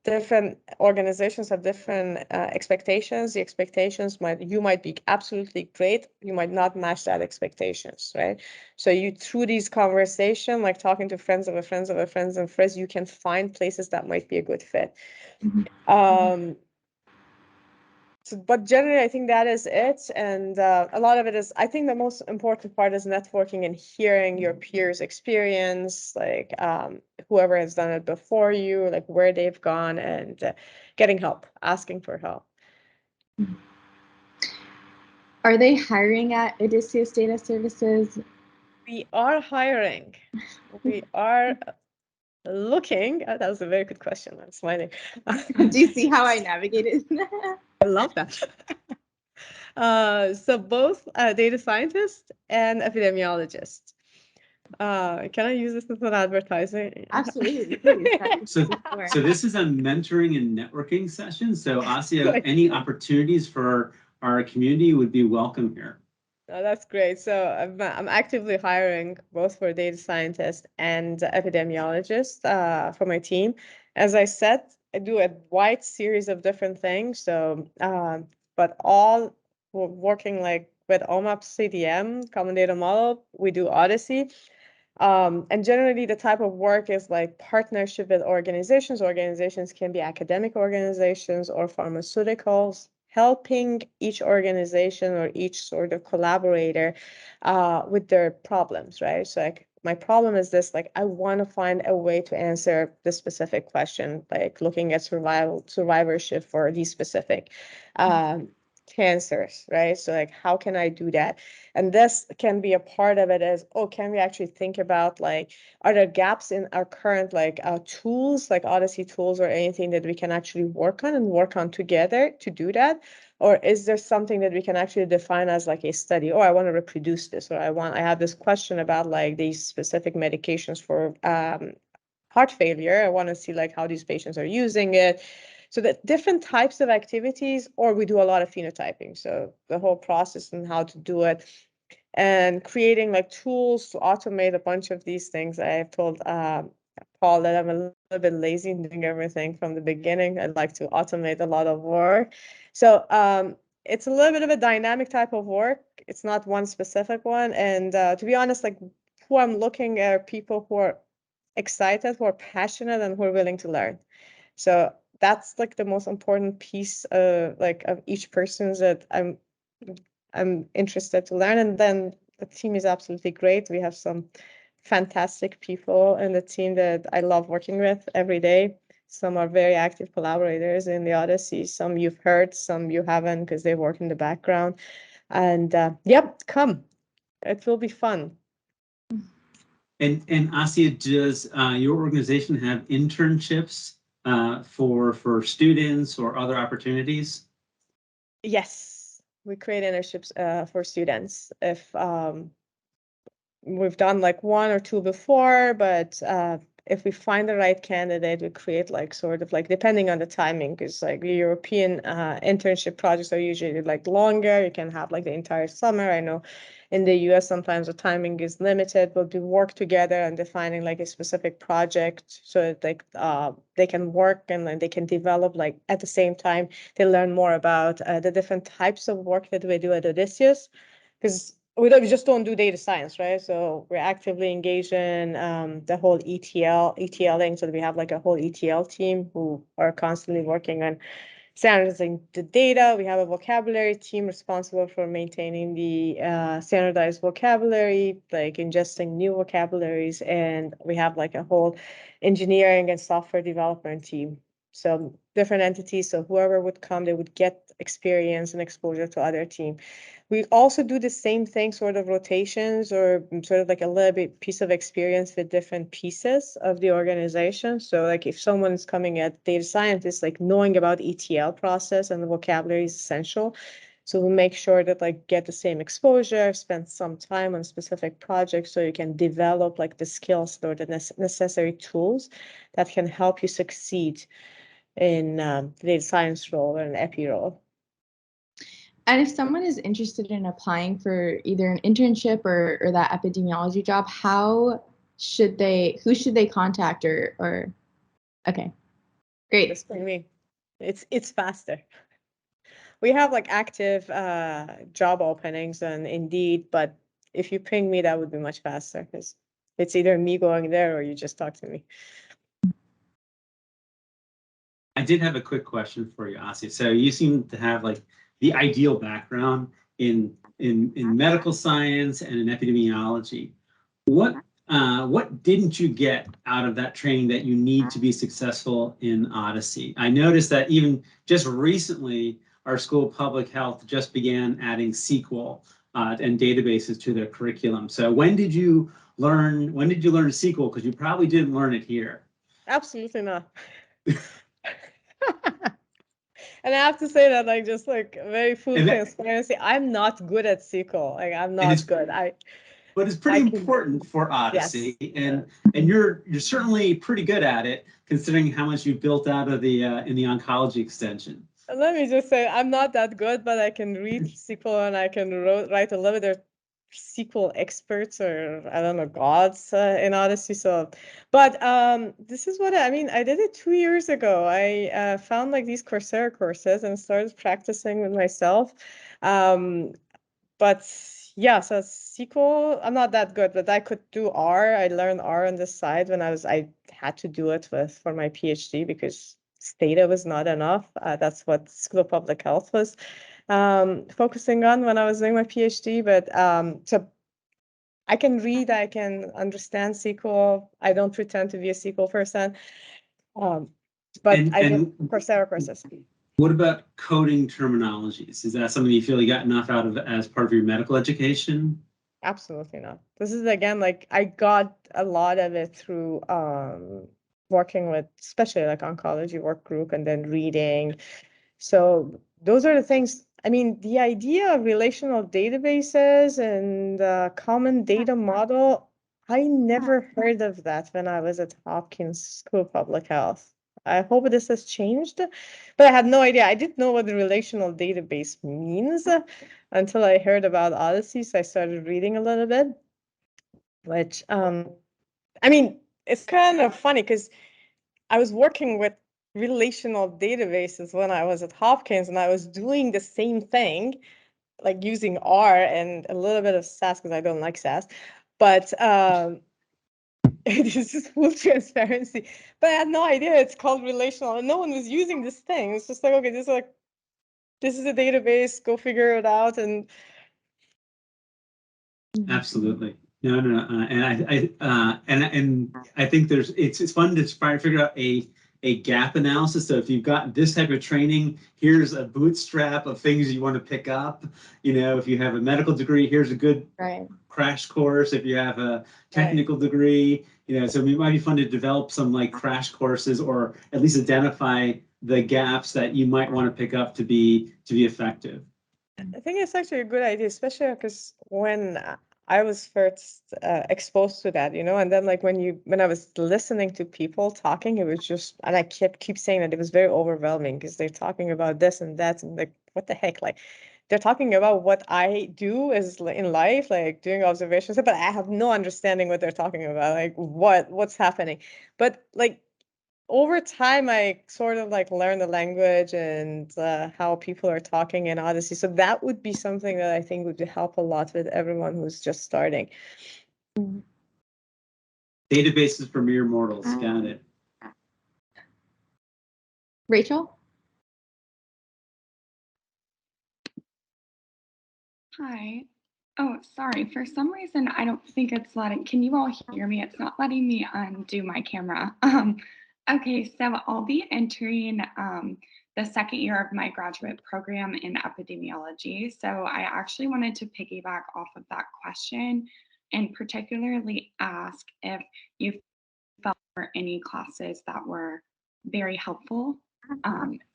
Different organizations have different expectations. The expectations you might be absolutely great, you might not match that expectations, right? So through these conversations, like talking to friends of a friends of a friends and friends, you can find places that might be a good fit. But generally, I think that is it. And a lot of it is, I think the most important part is networking and hearing your peers' experience, like whoever has done it before you, like where they've gone, and getting help, asking for help. Are they hiring at Odysseus Data Services? We are hiring. We are looking. That was a very good question. I'm smiling. Do you see how I navigated? I love that. So both data scientists and epidemiologists. Can I use this as an advertising? Absolutely. So this is a mentoring and networking session. So Asieh, any opportunities for our community would be welcome here. Oh, that's great. So I'm actively hiring both for data scientists and epidemiologists for my team. As I said, I do a wide series of different things. So, but all working like with OMAP CDM, Common Data Model, we do Odyssey. And generally the type of work is like partnership with organizations. Organizations can be academic organizations or pharmaceuticals, helping each organization or each sort of collaborator with their problems, right? So like my problem is this, like I want to find a way to answer this specific question, like looking at survivorship for these specific cancers, right? So like, how can I do that? And this can be a part of it as, can we actually think about like, are there gaps in our current like tools, like Odyssey tools or anything that we can actually work on together to do that? Or is there something that we can actually define as like a study? I want to reproduce this, or I have this question about like these specific medications for heart failure. I want to see like how these patients are using it. So that different types of activities, or we do a lot of phenotyping. So the whole process and how to do it, and creating like tools to automate a bunch of these things. I have told Paul that I'm a little bit lazy in doing everything from the beginning. I'd like to automate a lot of work. So it's a little bit of a dynamic type of work. It's not one specific one. And to be honest, like who I'm looking at are people who are excited, who are passionate, and who are willing to learn. So that's like the most important piece of each person's that I'm interested to learn. And then the team is absolutely great. We have some fantastic people in the team that I love working with every day. Some are very active collaborators in the Odyssey. Some you've heard, some you haven't because they work in the background. And yep, come. It will be fun. And Asieh, does your organization have internships for students or other opportunities? Yes, we create internships for students. If we've done like one or two before, but if we find the right candidate, we create like sort of like, depending on the timing, because like the European internship projects are usually like longer. You can have like the entire summer. I know in the US, sometimes the timing is limited, but we work together on defining like a specific project so that like they can work and then they can develop like at the same time, they learn more about the different types of work that we do at Odysseus. Because we just don't do data science, right? So we're actively engaged in the whole ETLing. So we have like a whole ETL team who are constantly working on standardizing the data. We have a vocabulary team responsible for maintaining the standardized vocabulary, like ingesting new vocabularies. And we have like a whole engineering and software development team. So different entities. So whoever would come, they would get experience and exposure to other team. We also do the same thing, sort of rotations or sort of like a little bit piece of experience with different pieces of the organization. So like if someone is coming at data scientist, like knowing about ETL process and the vocabulary is essential. So we make sure that like get the same exposure, spend some time on specific projects so you can develop like the skills or the necessary tools that can help you succeed in the data science role or an epi role. And if someone is interested in applying for either an internship or that epidemiology job, who should they contact or okay, great. That's for me. It's faster. We have like active job openings on Indeed, but if you ping me, that would be much faster because it's either me going there or you just talk to me. I did have a quick question for you, Asieh. So you seem to have like the ideal background in medical science and in epidemiology. What didn't you get out of that training that you need to be successful in Odyssey? I noticed that even just recently, our School of Public Health just began adding SQL and databases to their curriculum. So when did you learn SQL? Because you probably didn't learn it here. Absolutely not. And I have to say that, like, just like very full transparency, I'm not good at SQL. Like, I'm not good. But it's pretty important for Odyssey, yes. and you're certainly pretty good at it, considering how much you've built out of the in the oncology extension. Let me just say, I'm not that good, but I can read SQL and I can write a little bit. SQL experts or I don't know gods in Odyssey. So, but this is what I mean. I did it 2 years ago. I found like these Coursera courses and started practicing with myself. But yeah, so SQL, I'm not that good, but I could do R. I learned R on the side when I had to do it for my PhD because Stata was not enough. That's what School of Public Health was focusing on when I was doing my PhD. But so I can read, I can understand SQL. I don't pretend to be a SQL person, but I did Coursera courses. What about coding terminologies? Is that something you feel you got enough out of as part of your medical education? Absolutely not. This is again, like I got a lot of it through working with, especially like oncology work group and then reading. So those are the things. I mean, the idea of relational databases and common data model, I never heard of that when I was at Hopkins School of Public Health. I hope this has changed, but I had no idea. I didn't know what the relational database means until I heard about Odyssey. So I started reading a little bit, which, I mean, it's kind of funny because I was working with relational databases when I was at Hopkins and I was doing the same thing, like using R and a little bit of SAS because I don't like SAS, but this is full transparency, but I had no idea it's called relational and no one was using this thing. It's just like, okay, this is a database, go figure it out. And absolutely. No. And I think it's fun to try to figure out a gap analysis. So if you've got this type of training, here's a bootstrap of things you want to pick up. You know, if you have a medical degree, here's a good crash course. If you have a technical degree, you know, so it might be fun to develop some like crash courses or at least identify the gaps that you might want to pick up to be effective. I think it's actually a good idea, especially because when I was first exposed to that, and then like when I was listening to people talking, it was just, and I keep saying that it was very overwhelming because they're talking about this and that, and like, what the heck, like they're talking about what I do is in life, like doing observations, but I have no understanding what they're talking about, like what's happening. But like over time, I sort of like learn the language and how people are talking in Odyssey. So that would be something that I think would help a lot with everyone who's just starting. Databases for mere mortals. Got it. Rachel? Hi. Oh, sorry. For some reason, I don't think it's letting. Can you all hear me? It's not letting me undo my camera. Okay, so I'll be entering the second year of my graduate program in epidemiology. So I actually wanted to piggyback off of that question and particularly ask if you felt there were any classes that were very helpful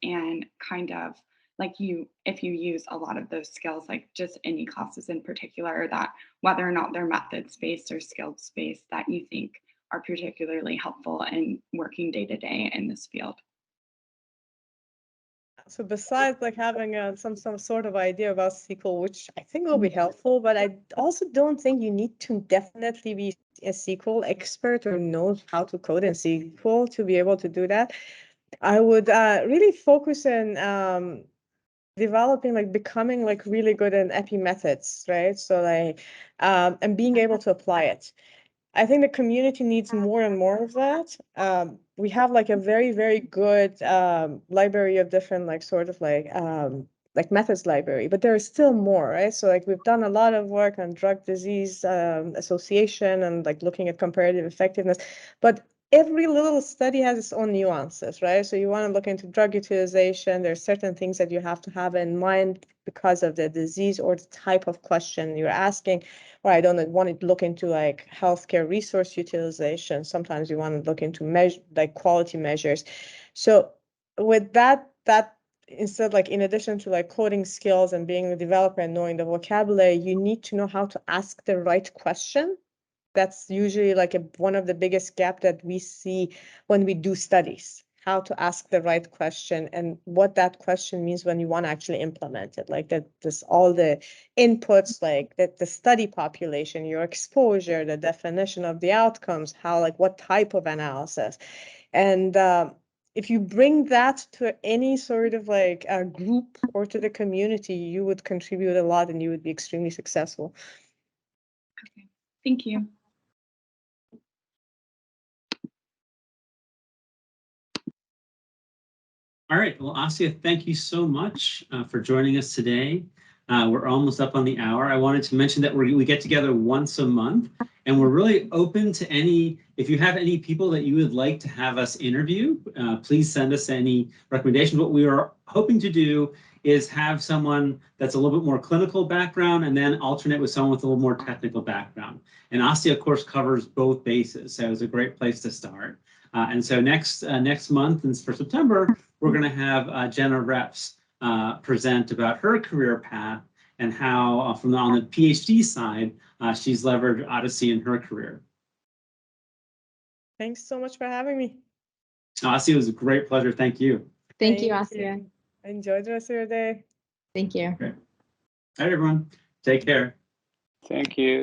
and kind of like if you use a lot of those skills, like just any classes in particular, that whether or not they're methods based or skills based, that you think are particularly helpful in working day to day in this field. So besides like having some sort of idea about SQL, which I think will be helpful, but I also don't think you need to definitely be a SQL expert or know how to code in SQL to be able to do that. I would really focus on developing, like becoming like really good in epi methods, right? So like, and being able to apply it. I think the community needs more and more of that. We have like a very, very good library of different like sort of like methods library, but there is still more, right? So like we've done a lot of work on drug disease association and like looking at comparative effectiveness, but every little study has its own nuances, right? So you want to look into drug utilization. There's certain things that you have to have in mind because of the disease or the type of question you're asking. Or I don't want to look into like healthcare resource utilization. Sometimes you want to look into like quality measures. So with that instead, like in addition to like coding skills and being a developer and knowing the vocabulary, you need to know how to ask the right question. That's usually like one of the biggest gap that we see when we do studies, how to ask the right question and what that question means when you want to actually implement it. Like that, this all the inputs, like that the study population, your exposure, the definition of the outcomes, how, like what type of analysis. And if you bring that to any sort of like a group or to the community, you would contribute a lot and you would be extremely successful. Okay, thank you. All right, well, Asieh, thank you so much for joining us today. We're almost up on the hour. I wanted to mention that we get together once a month, and we're really open to if you have any people that you would like to have us interview, please send us any recommendations. What we are hoping to do is have someone that's a little bit more clinical background and then alternate with someone with a little more technical background. And Asieh, of course, covers both bases, so it's a great place to start. And so next month, and for September, we're going to have Jenna Reps present about her career path and how, on the PhD side, she's leveraged Odyssey in her career. Thanks so much for having me. Asieh, it was a great pleasure. Thank you. Thank you, Asieh. Enjoy the rest of your day. Thank you. Great. All right, everyone. Take care. Thank you.